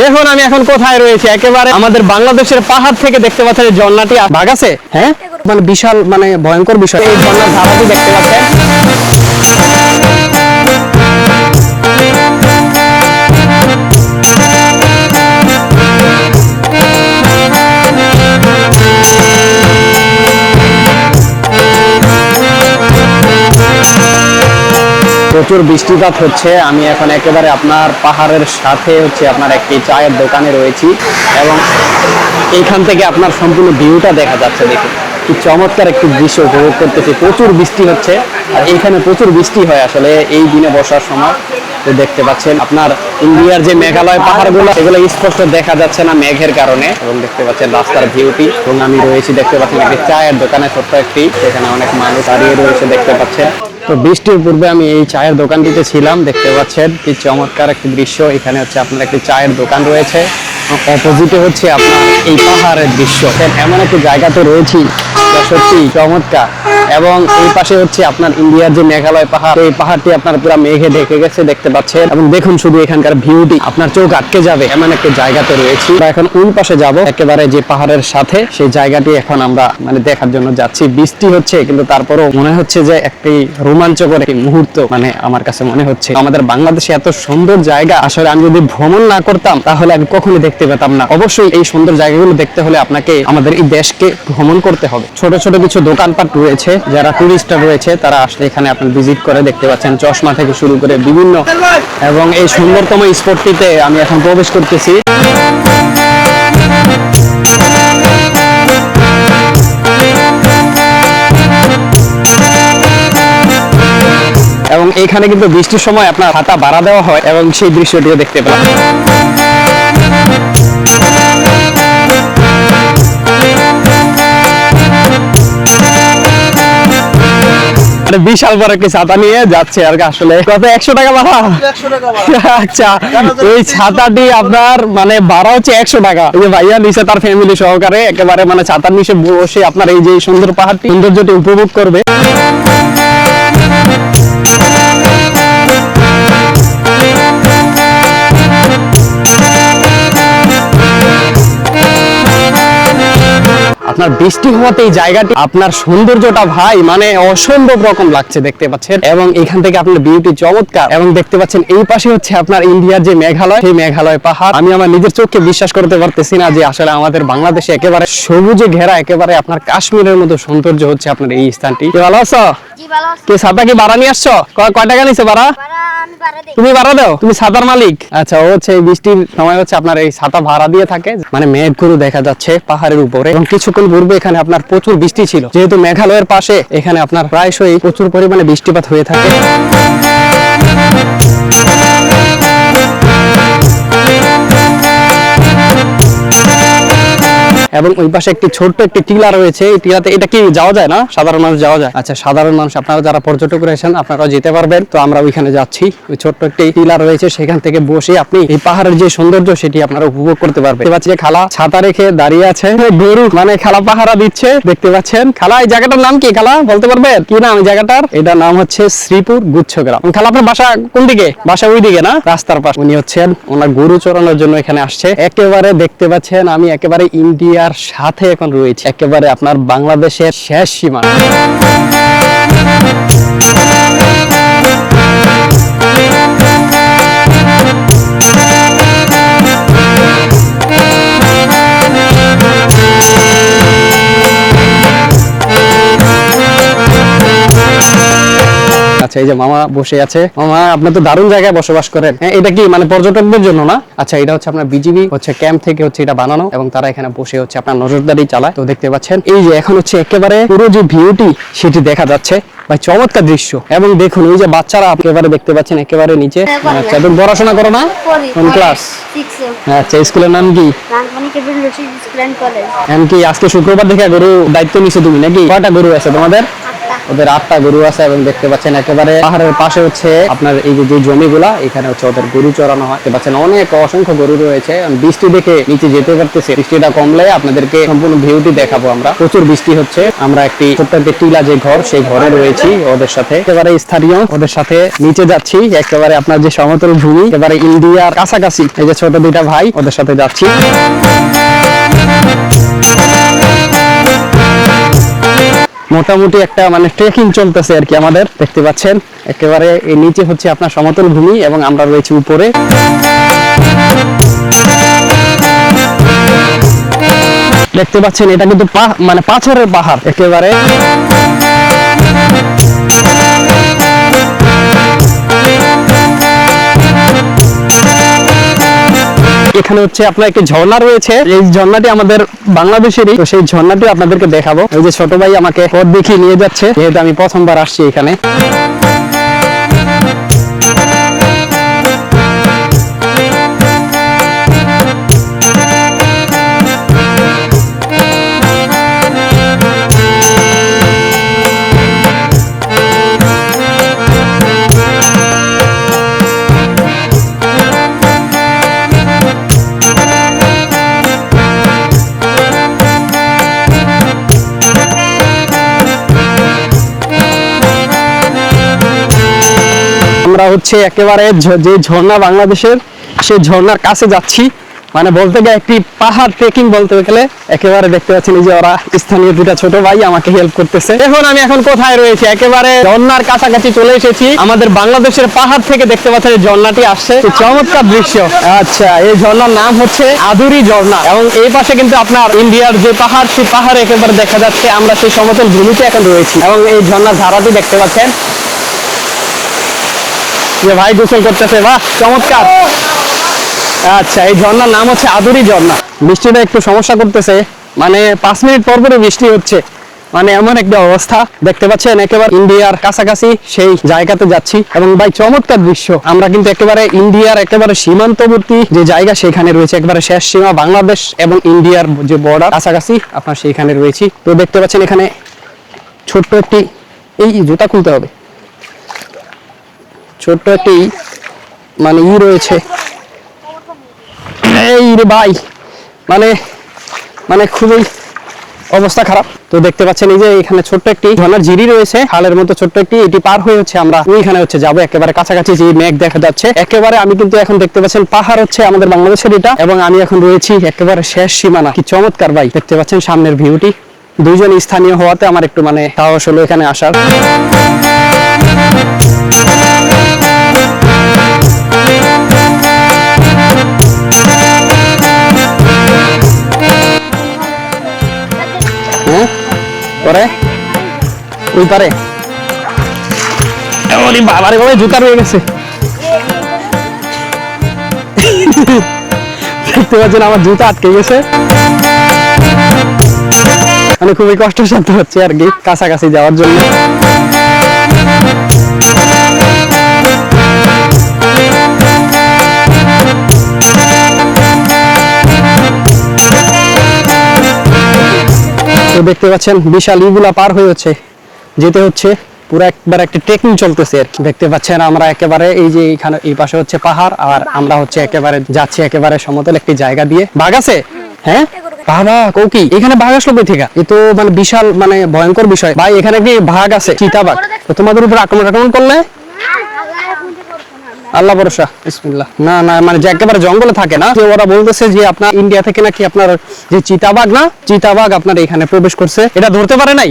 দেখুন আমি এখন কোথায় রয়েছি, একেবারে আমাদের বাংলাদেশের পাহাড় থেকে দেখতে পাচ্ছেন এই ঝর্ণাটি ভাগ আছে, হ্যাঁ মানে বিশাল মানে ভয়ঙ্কর বিষয়। এই ঝর্ণার ধারাটি দেখতে পাচ্ছেন। প্রচুর বৃষ্টিপাত হচ্ছে। আমি এখন একেবারে আপনার পাহাড়ের সাথে হচ্ছে আপনার একটি চায়ের দোকানে রয়েছি এবং এইখান থেকে আপনার সম্পূর্ণ ভিউটা দেখা যাচ্ছে। দেখুন কি চমৎকার একটি দৃশ্য উপভোগ করতেছি। প্রচুর বৃষ্টি হচ্ছে আর এইখানে প্রচুর বৃষ্টি হয় আসলে এই দিনে বসার সময়। তো দেখতে পাচ্ছেন আপনার ইন্ডিয়ার যে মেঘালয় পাহাড়গুলো এগুলো স্পষ্ট দেখা যাচ্ছে না মেঘের কারণে, এবং দেখতে পাচ্ছেন রাস্তার ভিউটি। এবং আমি রয়েছি দেখতে পাচ্ছেন একটি চায়ের দোকানে, ছোট্ট একটি, সেখানে অনেক মানুষ দাঁড়িয়ে রয়েছে দেখতে পাচ্ছেন। তো বৃষ্টির পূর্বে আমি এই চায়ের দোকানটিতে ছিলাম, দেখতে পাচ্ছেন কি চমৎকার একটি দৃশ্য। এখানে হচ্ছে আপনার একটি চায়ের দোকান রয়েছে, অপোজিটে হচ্ছে আপনার এই পাহাড়ের দৃশ্য। এমন একটি জায়গাতে রয়েছি সত্যি চমৎকার। এবং এই পাশে হচ্ছে আপনার ইন্ডিয়ার যে মেঘালয় পাহাড়, এই পাহাড়টি আপনার পুরো মেঘে ঢেকে গেছে দেখতে পাচ্ছেন। এবং দেখুন শুধু এখানকার ভিউটি, আপনার চোখ আটকে যাবে এমন একটি জায়গাতে রয়েছি। আমরা এখন ওই পাশে যাব, একেবারে যে পাহাড়ের সাথে সেই জায়গাটি এখন আমরা মানে দেখার জন্য যাচ্ছি। বৃষ্টি হচ্ছে কিন্তু তারপরও মনে হচ্ছে যে একটি রোমাঞ্চকর একটি মুহূর্ত মানে আমার কাছে মনে হচ্ছে। আমাদের বাংলাদেশে এত সুন্দর জায়গা আসলে আমি যদি ভ্রমণ না করতাম তাহলে আমি কখনোই দেখতে পেতাম না। অবশ্যই এই সুন্দর জায়গাগুলো দেখতে হলে আপনাকে আমাদের এই দেশকে ভ্রমণ করতে হবে। ছোট ছোট কিছু দোকানপাট রয়েছে, যারা টুরিস্টরা রয়েছে তারা আসলে এখানে আপনার ভিজিট করে দেখতে পাচ্ছেন, চশমা থেকে শুরু করে বিভিন্ন। এবং এই সুন্দরতম স্পটটিতে আমি এখন প্রবেশ করতেছি। এবং এখানে কিন্তু বৃষ্টির সময় আপনার ছাতা ভাড়া দেওয়া হয় এবং সেই দৃশ্যটিও দেখতে পেলাম। বিশাল বড় একটি ছাতা নিয়ে যাচ্ছে আর আসলে কত 100 টাকা ভাড়া। আচ্ছা এই ছাতাটি আপনার মানে ভাড়া হচ্ছে 100 টাকা। এই যে ভাইয়া নিচে তার ফ্যামিলি সহকারে একেবারে মানে ছাতার নিচে বসে আপনার এই যে সুন্দর পাহাড়টি সৌন্দর্যটি উপভোগ করবে। আপনার বৃষ্টি হওয়াতে এই জায়গাটি আপনার সৌন্দর্যটা ভাই মানে অসম্ভব রকম লাগছে দেখতে পাচ্ছেন। এবং এখান থেকে আপনার বিউটি চমৎকার। এবং দেখতে পাচ্ছেন এই পাশে হচ্ছে আপনার ইন্ডিয়ার যে মেঘালয়, সেই মেঘালয় পাহাড়। আমি আমার নিজের চোখকে বিশ্বাস করতে পারতেছি না যে আসলে আমাদের বাংলাদেশে একেবারে সবুজে ঘেরা, একেবারে আপনার কাশ্মীরের মতো সৌন্দর্য হচ্ছে আপনার এই স্থানটি। ভালো আছো? কে ছাতা কি ভাড়া নিয়ে আসছো? কয় টাকা নিছে ভাড়া? তুমি ভাড়া দাও? তুমি ছাতার মালিক? আচ্ছা ও হচ্ছে এই বৃষ্টির সময় হচ্ছে আপনার এই ছাতা ভাড়া দিয়ে থাকে। মানে মেঘগুলো দেখা যাচ্ছে পাহাড়ের উপরে। এবং কিছুক্ষণ পূর্বে এখানে আপনার প্রচুর বৃষ্টি ছিল, যেহেতু মেঘালয়ের পাশে এখানে আপনার প্রায়শই প্রচুর পরিমাণে বৃষ্টিপাত হয়ে থাকে। এবং ওই পাশে একটি ছোট্ট একটি টিলা রয়েছে, এই টিলাতে এটা কি যাওয়া যায় না? সাধারণ মানুষ যাওয়া যায়? আচ্ছা সাধারণ মানুষ আপনারা যারা পর্যটক রয়েছেন আপনারাও যেতে পারবেন। তো আমরা ওইখানে যাচ্ছি, ওই ছোট্ট একটি টিলা রয়েছে, সেখান থেকে বসে আপনি এই পাহাড়ের যে সৌন্দর্য সেটি আপনারা উপভোগ করতে পারবেন। দেখতে পাচ্ছি খালা ছাতা রেখে দাঁড়িয়ে আছে, গরু মানে খালা পাহারা দিচ্ছে দেখতে পাচ্ছেন। খালা এই জায়গাটার নাম কি? খালা বলতে পারবেন কি নাম এই জায়গাটার? এটার নাম হচ্ছে শ্রীপুর গুচ্ছগ্রাম। খালা আপনার বাসা কোন দিকে? বাসা ওই দিকে না, রাস্তার পাশে। উনি হচ্ছেন ওনার গরু চড়ানোর জন্য এখানে আসছে। একেবারে দেখতে পাচ্ছেন আমি একেবারে ইন্ডিয়ার সাথে এখন রয়েছে, একেবারে আপনার বাংলাদেশের শেষ সীমানা। আচ্ছা এই যে মামা বসে আছে। মামা আপনি তো দারুণ জায়গায় বসবাস করেন। হ্যাঁ এটা কি মানে পর্যটকদের জন্য না? আচ্ছা এটা হচ্ছে আপনার বিজিবি হচ্ছে ক্যাম্প থেকে হচ্ছে এটা বানানো, এবং তারা এখানে বসে হচ্ছে আপনার নজরদারি চালায়। তো দেখতে পাচ্ছেন এই যে এখন হচ্ছে একেবারে পুরো যে ভিউটি সেটি দেখা যাচ্ছে। ভাই চমৎকার দৃশ্য। এবং দেখুন ওই যে বাচ্চারা একেবারে দেখতে পাচ্ছেন একেবারে নিচে। আচ্ছা তুমি পড়াশোনা করো না? কোন ক্লাস? 6। আচ্ছা স্কুলের নাম কি? কি আজকে শুক্রবার দেখে গরু দায়িত্ব নিছো তুমি নাকি? কয়টা গরু আছে তোমাদের? ওদের 8টা গরু আছে এবং দেখতে পাচ্ছেন একেবারে পাহাড়ের পাশে হচ্ছে আপনার এই যে জমিগুলা, এখানে হচ্ছে ওদের গরু চড়ানো হয়। দেখতে পাচ্ছেন অনেক অসংখ্য গরু রয়েছে। বৃষ্টি দেখে নিচে যেতে পারতেছে, বৃষ্টিটা কমলে আপনাদেরকে সম্পূর্ণ ভিউটি দেখাবো। আমরা প্রচুর বৃষ্টি হচ্ছে। আমরা একটি ছোট্ট একটি টিলা যে ঘর, সেই ঘরে রয়েছি ওদের সাথে, একেবারে স্থানীয় ওদের সাথে নিচে যাচ্ছি। একেবারে আপনার যে সমতল ভূমি, একেবারে ইন্ডিয়ার কাছাকাছি। এই যে ছোট দুইটা ভাই, ওদের সাথে যাচ্ছি। মোটামুটি একটা মানে ট্রেকিং চলতেছে আর কি আমাদের। দেখতে পাচ্ছেন একেবারে এই নিচে হচ্ছে আপনার সমতল ভূমি এবং আমরা রয়েছি উপরে। দেখতে পাচ্ছেন এটা কিন্তু মানে পাথরের পাহাড় একেবারে। এখানে হচ্ছে আপনার একটি ঝর্ণা রয়েছে। এই ঝর্ণাটি আমাদের বাংলাদেশেরই, তো সেই ঝর্ণাটি আপনাদেরকে দেখাবো। এই যে ছোট ভাই আমাকে পথ দেখিয়ে নিয়ে যাচ্ছে, যেহেতু আমি প্রথমবার আসছি এখানে। আমরা হচ্ছে একেবারে যে ঝর্ণা বাংলাদেশের, সেই ঝর্ণার কাছে যাচ্ছি। মানে বলতে গেলে একটি পাহাড় ট্রেকিং বলতে গেলে। একেবারে দেখতে পাচ্ছেন এই যে ওরা স্থানীয় দুটা ছোট ভাই আমাকে হেল্প করতেছে। আমি এখন কোথায় রয়েছি? একেবারে ঝর্ণার কাছাকাছি চলে এসেছি। আমাদের বাংলাদেশের পাহাড় থেকে দেখতে পাচ্ছেন এই ঝর্ণাটি আসছে, চমৎকার দৃশ্য। আচ্ছা, এই ঝর্ণার নাম হচ্ছে আদুরি ঝর্ণা এবং এই পাশে কিন্তু আপনার ইন্ডিয়ার যে পাহাড়, সেই পাহাড় একেবারে দেখা যাচ্ছে। আমরা সেই সমতল ভূমিতে এখন রয়েছি এবং এই ঝর্ণার ধারাটি দেখতে পাচ্ছেন যে ভাই গোসল করতেছে। বাহ, চমৎকার। আচ্ছা, এই ঝর্ণার নাম হচ্ছে আদুরি ঝর্ণা। বৃষ্টিটা একটু সমস্যা করতেছে, মানে 5 মিনিট পর পরে বৃষ্টি হচ্ছে, মানে এমন একটা অবস্থা। দেখতে পাচ্ছেন একেবারে ইন্ডিয়ার কাছাকাছি সেই জায়গাতে যাচ্ছি এবং ভাই চমৎকার দৃশ্য। আমরা কিন্তু একেবারে ইন্ডিয়ার একেবারে সীমান্তবর্তী যে জায়গা, সেখানে রয়েছে একেবারে শেষ সীমা বাংলাদেশ এবং ইন্ডিয়ার যে বর্ডার কাছাকাছি আপনার সেইখানে রয়েছি। তো দেখতে পাচ্ছেন এখানে ছোট্ট একটি, এই জুতা খুলতে হবে, ছোট্ট একটি মানে রয়েছে। এই রে ভাই, মানে মানে খুবই অবস্থা খারাপ। তো দেখতে পাচ্ছেন এই যে এখানে ছোট্ট একটি ঝর্ণার জিরি রয়েছে, খালের মতো ছোট্ট একটি। এটি পার হয়ে হচ্ছে আমরা ওইখানে হচ্ছে যাবো। একেবারে কাছাকাছি যে মেঘ দেখা যাচ্ছে, একেবারে আমি কিন্তু এখন দেখতে পাচ্ছেন পাহাড় হচ্ছে আমাদের বাংলাদেশের এটা, এবং আমি এখন রয়েছি একেবারে শেষ সীমানা। কি চমৎকার ভাই, দেখতে পাচ্ছেন সামনের ভিউটি। দুইজন স্থানীয় হওয়াতে আমার একটু মানে সাহস হলো এখানে আসার। পরে ওই পারে বাবারে বাবা জুতা রয়ে গেছে। দেখতে পাচ্ছেন আমার জুতা আটকে গেছে, মানে খুবই কষ্টসাধ্য হচ্ছে আর কি কাছাকাছি যাওয়ার জন্য। তো দেখতে পাচ্ছেন বিশাল ইগুলা পার হয়ে যেতে হচ্ছে, পুরো একবার একটা ট্রেকিং চলতেছে আর কি। দেখতে পাচ্ছেন আমরা একেবারে এই যে এখানে এই পাশে হচ্ছে পাহাড়, আর আমরা হচ্ছে একেবারে যাচ্ছি একেবারে সমতল একটি জায়গা দিয়ে। বাঘ আছে? হ্যাঁ বাবা, কৌকি এখানে বাঘ আসলো কই থেকে? এ তো মানে বিশাল মানে ভয়ঙ্কর বিষয় ভাই। এখানে কি বাঘ আছে, চিতাবাঘ? তো তোমাদের উপর আক্রমণ করলে? আল্লাহ ভরসা, বিসমিল্লাহ। না না, মানে যে একেবারে জঙ্গলে থাকে না, যে ওরা বলতেছে যে আপনার ইন্ডিয়া থেকে নাকি আপনার যে চিতাবাঘ, না চিতাবাঘ আপনার এখানে প্রবেশ করছে, এটা ধরতে পারে নাই।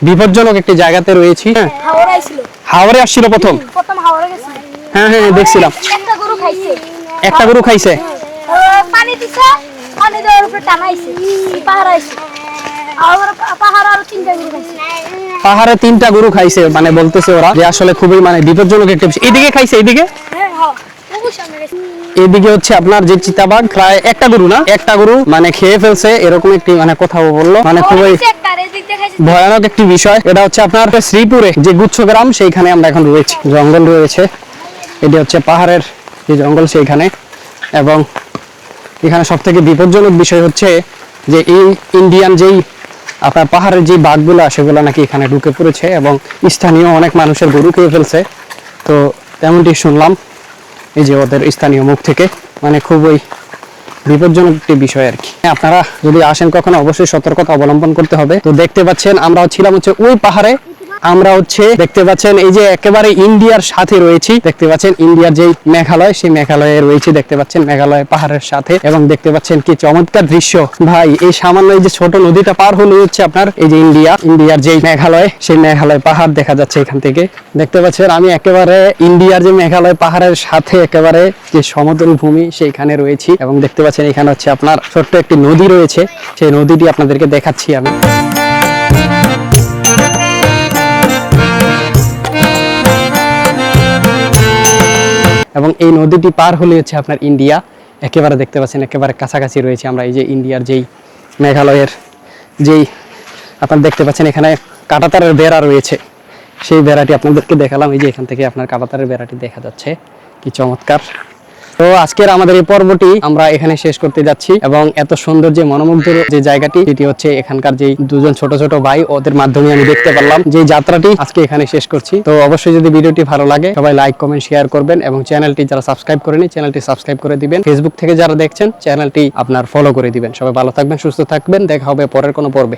বিপজ্জনক একটি জায়গাতে রয়েছি। হাওড়ে আসছিল প্রথম। হ্যাঁ হ্যাঁ দেখছিলাম। একটা গরু খাইছে। পাহাড়ে 3টা গরু খাইছে, মানে বলতেছে ওরা যে আসলে খুবই মানে বিপজ্জনক একটা বিষয়। এদিকে খাইছে, এদিকে এদিকে হচ্ছে আপনার যে চিতাবাঘ প্রায় একটা গরু, না একটা গরু মানে খেয়ে ফেলছে, এরকম একটি মানে কথা বললো। মানে খুবই ভয়ানক একটি বিষয়। এটা হচ্ছে আপনার শ্রীপুরে যে গুচ্ছ গ্রাম, সেইখানে আমরা এখন রয়েছি। জঙ্গল রয়েছে, এটি হচ্ছে পাহাড়ের যে জঙ্গল সেইখানে। এবং এখানে সব থেকে বিপজ্জনক বিষয় হচ্ছে যে এই ইন্ডিয়ান যেই আপনার পাহাড়ের যে বাঘগুলো সেগুলো নাকি এখানে ঢুকে পড়েছে এবং স্থানীয় অনেক মানুষের গরু খেয়ে ফেলছে। তো তেমনটি শুনলাম এই যে ওদের স্থানীয় মুখ থেকে, মানে খুবই বিপজ্জনক একটি বিষয় আর কি। আপনারা যদি আসেন কখনো অবশ্যই সতর্কতা অবলম্বন করতে হবে। তো দেখতে পাচ্ছেন আমরা ছিলাম হচ্ছে ওই পাহাড়ে, আমরা হচ্ছে দেখতে পাচ্ছেন এই যে একেবারে ইন্ডিয়ার সাথে রয়েছি, দেখতে পাচ্ছেন ইন্ডিয়ার যে মেঘালয় সেই মেঘালয়ে রয়েছে, দেখতে পাচ্ছেন মেঘালয় পাহাড়ের সাথে, এবং দেখতে পাচ্ছেন কি চমৎকার দৃশ্য ভাই। এই সামান্য এই যে ছোট নদীটা পার হলে হচ্ছে আপনার এই যে ইন্ডিয়ার যে মেঘালয় সেই মেঘালয় পাহাড় দেখা যাচ্ছে এখান থেকে। দেখতে পাচ্ছেন আমি একেবারে ইন্ডিয়ার যে মেঘালয় পাহাড়ের সাথে একেবারে যে সমতল ভূমি সেইখানে রয়েছি, এবং দেখতে পাচ্ছেন এখানে হচ্ছে আপনার ছোট্ট একটি নদী রয়েছে, সেই নদীটি আপনাদেরকে দেখাচ্ছি আমি। এবং এই নদীটি পার হলে হচ্ছে আপনার ইন্ডিয়া, একেবারে দেখতে পাচ্ছেন একেবারে কাছাকাছি রয়েছে আমরা এই যে ইন্ডিয়ার যেই মেঘালয়ের যেই আপনারা দেখতে পাচ্ছেন এখানে কাঁটাতারের বেড়া রয়েছে, সেই বেড়াটি আপনাদেরকে দেখালাম। এই যে এখান থেকে আপনার কাঁটাতারের বেড়াটি দেখা যাচ্ছে, কি চমৎকার। তো আজকের আমাদের এই পর্বটি আমরা এখানে শেষ করতে যাচ্ছি, এবং এত সুন্দর যে মনোমুগ্ধ যে জায়গাটি সেটি হচ্ছে এখানকার যে দুজন ছোট ছোট ভাই, ওদের মাধ্যমে আমি দেখতে পারলাম যে যাত্রাটি আজকে এখানে শেষ করছি। তো অবশ্যই যদি ভিডিওটি ভালো লাগে সবাই লাইক কমেন্ট শেয়ার করবেন, এবং চ্যানেলটি যারা সাবস্ক্রাইব করেনি চ্যানেলটি সাবস্ক্রাইব করে দিবেন। ফেসবুক থেকে যারা দেখছেন চ্যানেলটি আপনার ফলো করে দিবেন। সবাই ভালো থাকবেন, সুস্থ থাকবেন, দেখা হবে পরের কোনো পর্বে।